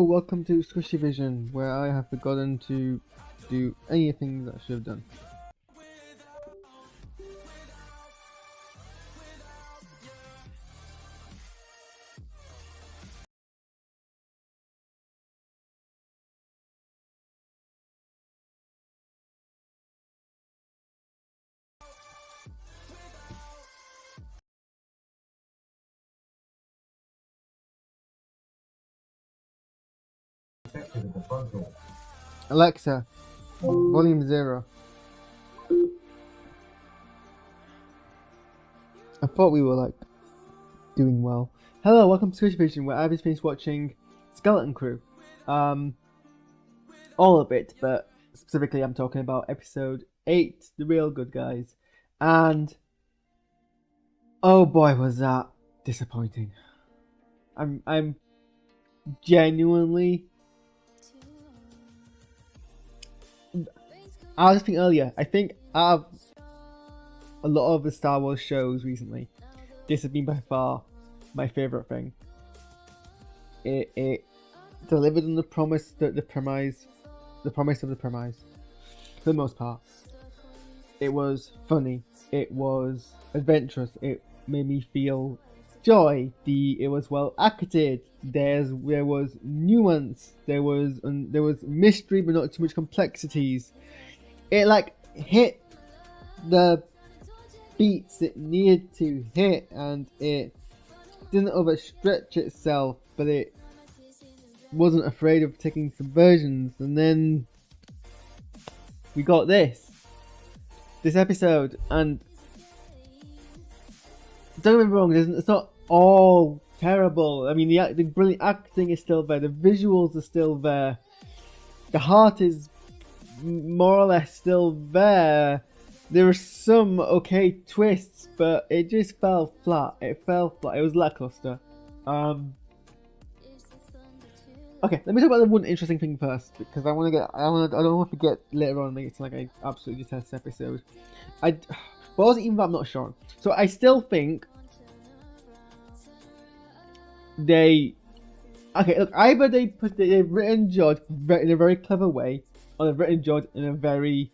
welcome to Squishy Vision, where I have forgotten to do anything that I should have done. Alexa, volume 0. I thought we were doing well. Hello, welcome to Squishy Vision, where I've just finished watching Skeleton Crew. All of it, but specifically I'm talking about episode 8, The Real Good Guys. And oh boy, was that disappointing. I'm genuinely. I was thinking earlier, I think out of a lot of the Star Wars shows recently, this has been by far my favourite thing. It delivered on the promise, the promise of the premise, for the most part. It was funny, it was adventurous, it made me feel joy, it was well acted, there was nuance, there was mystery but not too much complexities. It hit the beats it needed to hit, and it didn't overstretch itself, but it wasn't afraid of taking subversions. And then we got this episode, and don't get me wrong, it's not all terrible. I mean, the brilliant acting is still there, the visuals are still there, the heart is more or less still there. There were some okay twists, but it just fell flat. It was lackluster. Okay, let me talk about the one interesting thing first, because I don't want to forget later on and make it sound like I absolutely detest this episode. But also, even that I'm not sure. So I still think they've written Jod in a very clever way, or they've written Jod in a very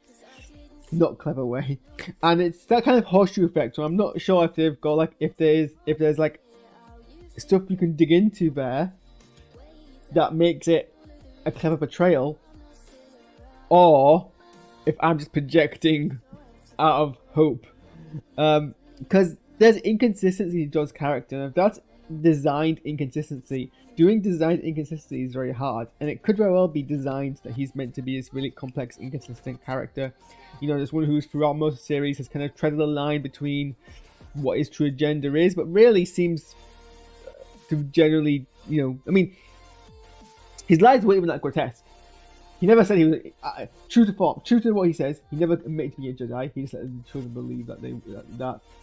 not clever way, and it's that kind of horseshoe effect. So I'm not sure if they've got if there's stuff you can dig into there that makes it a clever portrayal, or if I'm just projecting out of hope, because there's inconsistency in Jod's character, and if that's designed inconsistency, doing designed inconsistency is very hard, and it could very well be designed that he's meant to be this really complex, inconsistent character. You know, this one who's throughout most of the series has kind of treaded the line between what his true agenda is, but really seems to generally, I mean, his lies weren't even that grotesque. He never said he was true to form, true to what he says. He never admitted to be a Jedi. He just let the children believe that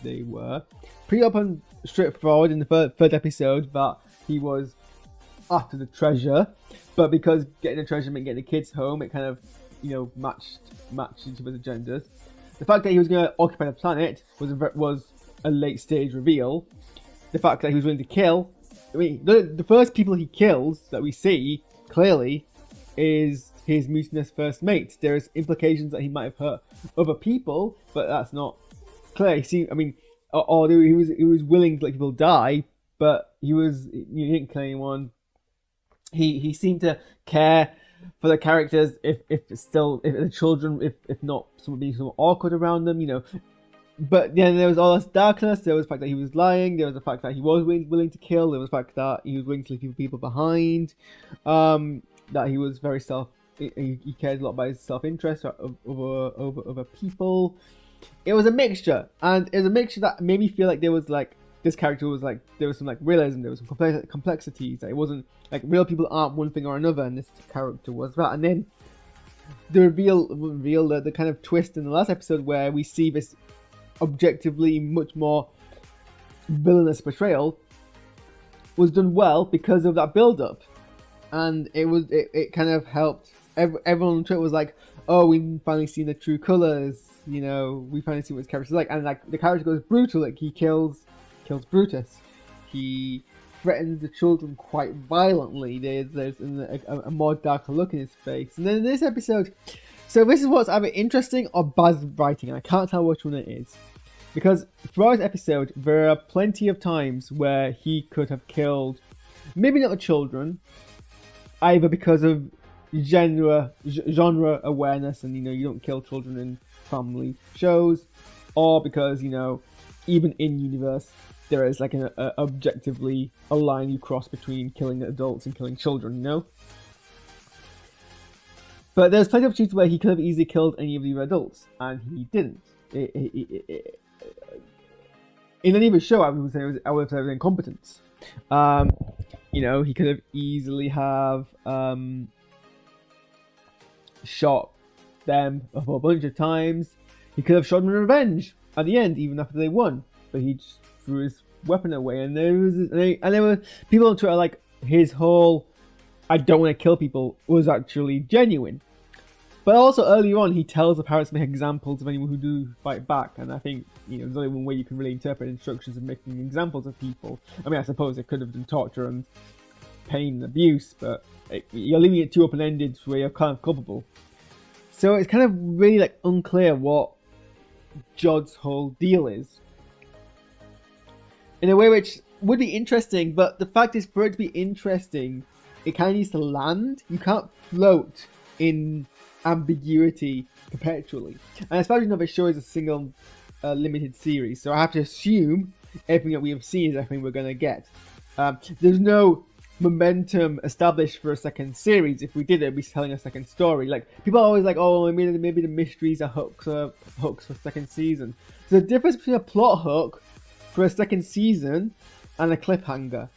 they were. Pretty open, straightforward in the third episode that he was after the treasure, but because getting the treasure meant getting the kids home, it kind of matched each other's agendas. The fact that he was going to occupy the planet was a late stage reveal. The fact that he was willing to kill, I mean, the first people he kills that we see clearly is his mutinous first mate. There's implications that he might have hurt other people, but that's not clear. He was willing to let people die, but he didn't kill anyone. He seemed to care for the characters, if the children, if not someone being somewhat awkward around them, But then there was all this darkness. There was the fact that he was lying. There was the fact that he was willing to kill. There was the fact that he was willing to leave people behind. That he was very he cared a lot about his self-interest over other people. It was a mixture, and it was a mixture that made me feel like there was this character was there was some realism, there was some complexities. That it wasn't real people aren't one thing or another, and this character was that. And then the reveal, the kind of twist in the last episode where we see this objectively much more villainous portrayal was done well because of that build-up, and it kind of helped. Everyone on Twitter was like, "Oh, we've finally seen the true colors. We finally see what his character's like." And the character goes brutal. He kills Brutus. He threatens the children quite violently. There's a more darker look in his face. And then in this episode, so this is what's either interesting or bad writing, and I can't tell which one it is. Because throughout this episode, there are plenty of times where he could have killed, maybe not the children, either because of genre awareness, and you don't kill children in family shows, or because even in universe there is like an objectively a line you cross between killing adults and killing children, But there's plenty of opportunities where he could have easily killed any of the adults, and he didn't. In any of his show, I would say it was incompetence. He could have easily have shot them a whole bunch of times. He could have shot them in revenge at the end, even after they won. But he just threw his weapon away, and there were people on Twitter like his whole "I don't want to kill people" was actually genuine. But also earlier on, he tells the parents to make examples of anyone who do fight back, and I think there's only one way you can really interpret instructions of making examples of people. I mean, I suppose it could have done torture and pain and abuse, but you're leaving it too open-ended where you're kind of culpable. So it's kind of really like unclear what Jod's whole deal is. In a way which would be interesting, but the fact is, for it to be interesting, it kind of needs to land. You can't float in ambiguity perpetually, and especially now this show is a single limited series, so I have to assume everything that we have seen is everything we're going to get. There's no momentum established for a second series. If we did it, it'd be telling a second story. Like, people are always like, oh, maybe the mysteries are hooks for second season. There's a difference between a plot hook for a second season and a cliffhanger.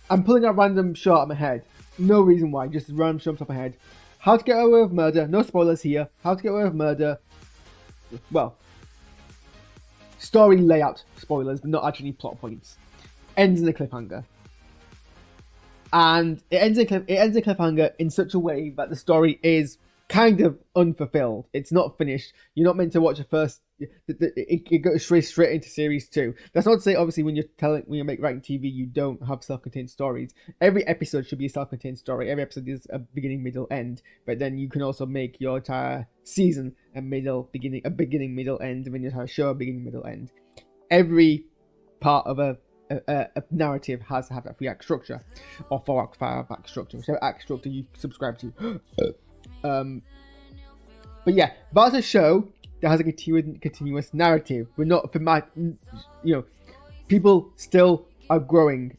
I'm pulling a random shot in my head. No reason why, just random shot off my head. How to Get Away with Murder. No spoilers here. How to Get Away with Murder. Well, story layout spoilers, but not actually plot points. Ends in a cliffhanger. And it ends in a cliffhanger in such a way that the story is kind of unfulfilled. It's not finished. You're not meant to watch the first. It goes straight into series 2. That's not to say, obviously, when you're writing TV, you don't have self-contained stories. Every episode should be a self-contained story. Every episode is a beginning, middle, end. But then you can also make your entire season a beginning, middle, end, and then your entire show a beginning, middle, end. Every part of a narrative has to have that 3-act structure, or 4-act, 5-act structure, whichever act structure you subscribe to. But yeah, that's a show that has a continuous narrative. We're not, people still are growing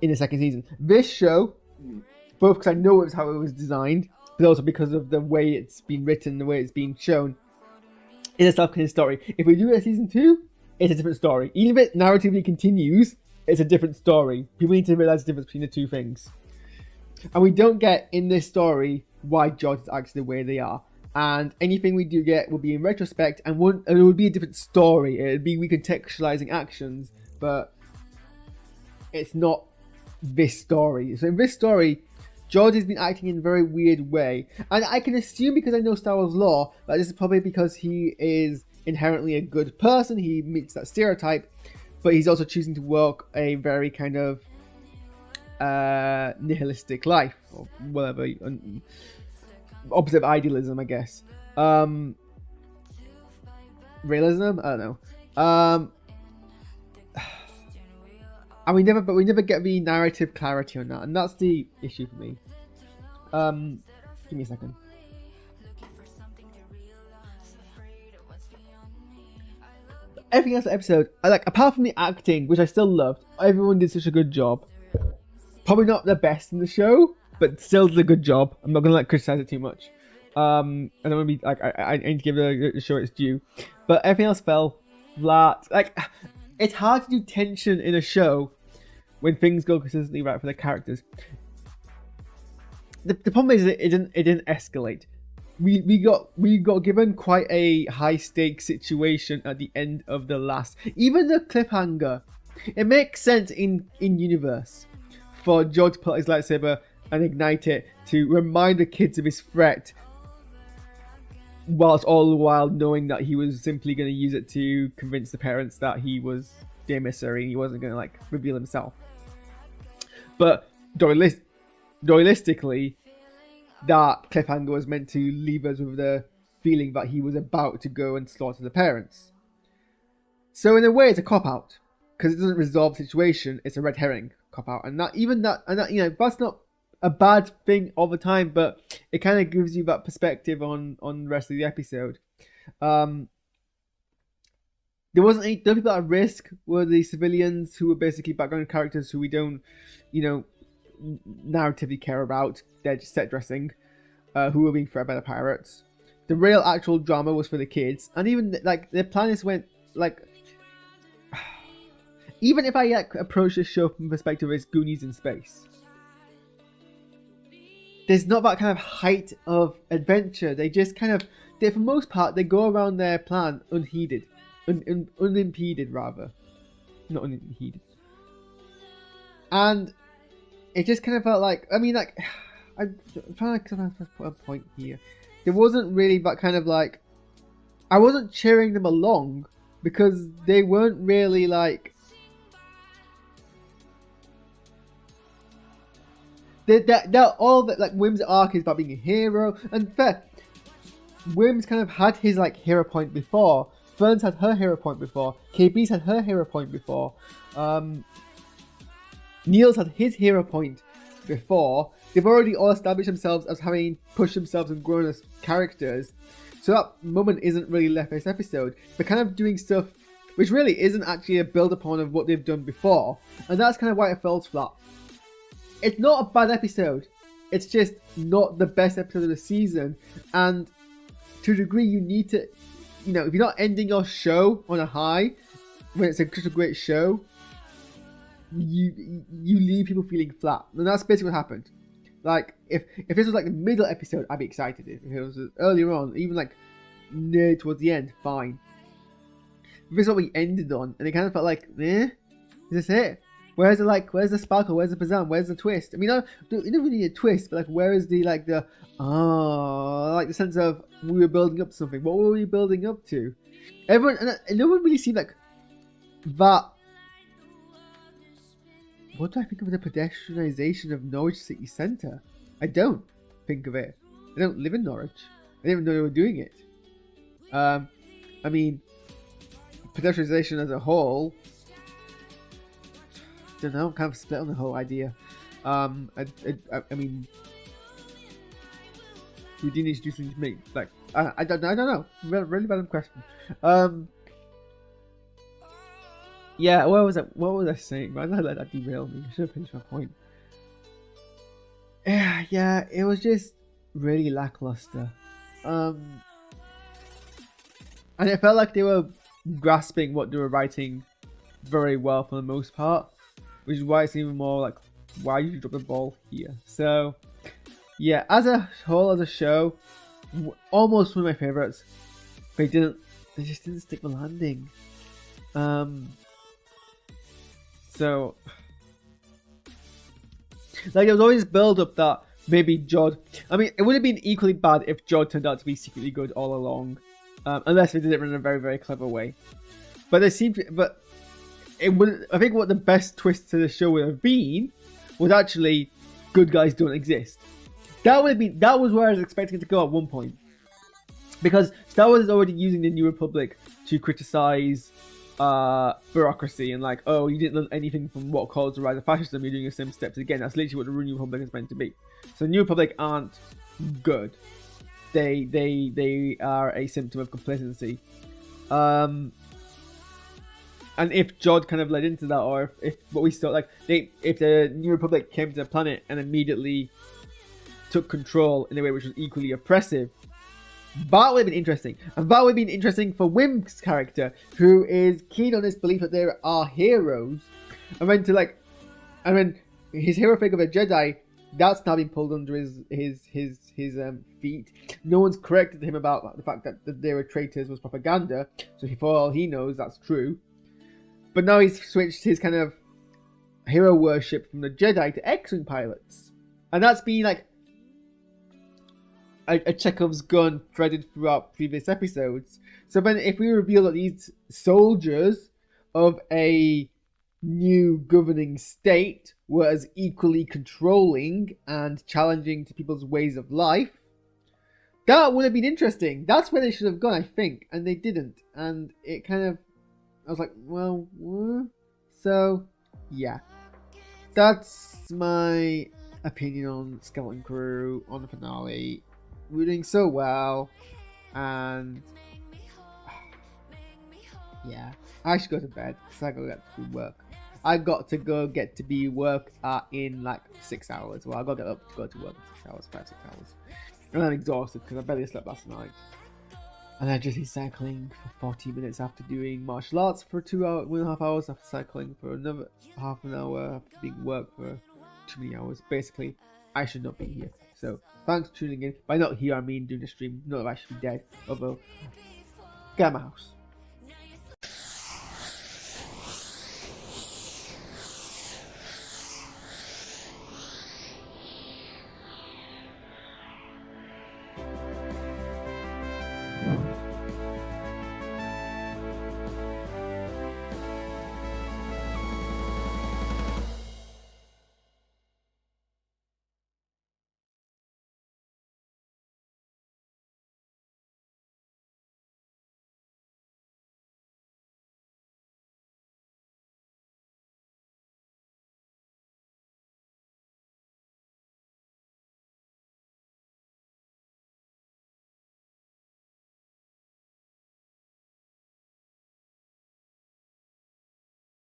in the second season. This show, both because I know it was how it was designed, but also because of the way it's been written, the way it's been shown, is a self-contained story. If we do it at season 2, it's a different story. Even if it narratively continues, it's a different story. People need to realize the difference between the two things. And we don't get in this story why Jod is actually the way they are. And anything we do get will be in retrospect, and it would be a different story. It would be recontextualizing actions, but it's not this story. So in this story, Jod has been acting in a very weird way. And I can assume, because I know Star Wars lore, that this is probably because he is inherently a good person. He meets that stereotype, but he's also choosing to walk a very kind of nihilistic life, or whatever, opposite of idealism, I guess. Realism? I don't know. And we never get the narrative clarity on that, and that's the issue for me. Give me a second. Everything else in the episode, apart from the acting, which I still loved, everyone did such a good job. Probably not the best in the show, but still did a good job. I'm not gonna criticize it too much. I don't want to be I need to give the show its due, but everything else fell flat. It's hard to do tension in a show when things go consistently right for the characters. The problem is that it didn't escalate. We got given quite a high stakes situation at the end of the last. Even the cliffhanger, it makes sense in universe for Jod to pull out his lightsaber and ignite it to remind the kids of his threat, whilst all the while knowing that he was simply going to use it to convince the parents that he was the emissary. He wasn't going to like reveal himself. But realistically, that cliffhanger was meant to leave us with the feeling that he was about to go and slaughter the parents. So in a way, it's a cop out because it doesn't resolve the situation. It's a red herring cop out, and that that's not a bad thing all the time, but it kind of gives you that perspective on the rest of the episode. There wasn't any people at risk. Were the civilians who were basically background characters who we don't, narratively care about. They're just set dressing, who were being threatened by the pirates. The real actual drama was for the kids, and even like the planets went like. Even if I approach this show from the perspective as Goonies in space, there's not that kind of height of adventure. They just kind of, for the most part, they go around their plan unheeded, unimpeded rather, not unheeded, and it just kind of felt like, I'm trying to put a point here. There wasn't really that kind of like, I wasn't cheering them along because they weren't really like. They're all that, like, Wim's arc is about being a hero, and fair. Wim's kind of had his like hero point before. Fern's had her hero point before. KB's had her hero point before. Neil's had his hero point before. They've already all established themselves as having pushed themselves and grown as characters. So that moment isn't really left this episode. They're kind of doing stuff which really isn't actually a build upon of what they've done before, and that's kind of why it falls flat. It's not a bad episode. It's just not the best episode of the season. And to a degree, you need to, if you're not ending your show on a high, when it's such a great show, you leave people feeling flat. And that's basically what happened. Like, if this was like the middle episode, I'd be excited. If it was earlier on, even like near towards the end, fine. But this is what we ended on, and it kind of felt like, is this it? Where's the sparkle? Where's the pizzazz? Where's the twist? I mean, you don't really need a twist, but like, where is the sense of we were building up to something. What were we building up to? Everyone, and no one really seemed like that. What do I think of the pedestrianisation of Norwich City Centre? I don't think of it. I don't live in Norwich. I didn't even know they were doing it. I mean, pedestrianisation as a whole. I don't know, I'm kind of split on the whole idea. I mean, we didn't introduce things to me. Like, I don't know. Really random question. Yeah, what was I saying? Why did I let that derail me? I should have finished my point. Yeah, it was just really lackluster. And it felt like they were grasping what they were writing very well for the most part. Which is why it's even more like, why you drop the ball here? So, yeah, as a whole, as a show, almost one of my favorites. They just didn't stick the landing. So, like, there was always build up that maybe Jod. I mean, it would have been equally bad if Jod turned out to be secretly good all along, unless they did it in a very, very clever way. But they seemed to, it would. I think what the best twist to the show would have been was actually good guys don't exist. That was where I was expecting it to go at one point, because Star Wars is already using the New Republic to criticize bureaucracy and like, oh, you didn't learn anything from what caused the rise of fascism. You're doing the same steps again. That's literally what the New Republic is meant to be. So the New Republic aren't good. They are a symptom of complacency. And if Jod kind of led into that, or if what we saw, like, if the New Republic came to the planet and immediately took control in a way which was equally oppressive, that would have been interesting. And that would have been interesting for Wim's character, who is keen on this belief that there are heroes. And then his hero figure of a Jedi, that's now been pulled under his feet. No one's corrected him about the fact that they were traitors was propaganda. So for all he knows, that's true. But now he's switched his kind of hero worship from the Jedi to X-Wing pilots. And that's been like a Chekhov's gun threaded throughout previous episodes. So then if we reveal that these soldiers of a new governing state were as equally controlling and challenging to people's ways of life, that would have been interesting. That's where they should have gone, I think, and they didn't. And it kind of, I was like, well, so yeah, that's my opinion on Skeleton Crew on the finale. We're doing so well, and yeah, I should go to bed because I gotta get to work. I got to go get to be work in like 6 hours. Well, I gotta get up to go to work in 6 hours, 5-6 hours. And I'm exhausted because I barely slept last night. And I just did cycling for 40 minutes after doing martial arts for 1.5 hours, after cycling for another half an hour, after being work for too many hours. Basically, I should not be here. So, thanks for tuning in. By not here, I mean doing a stream. Not that I should be dead. Although, get out of my house.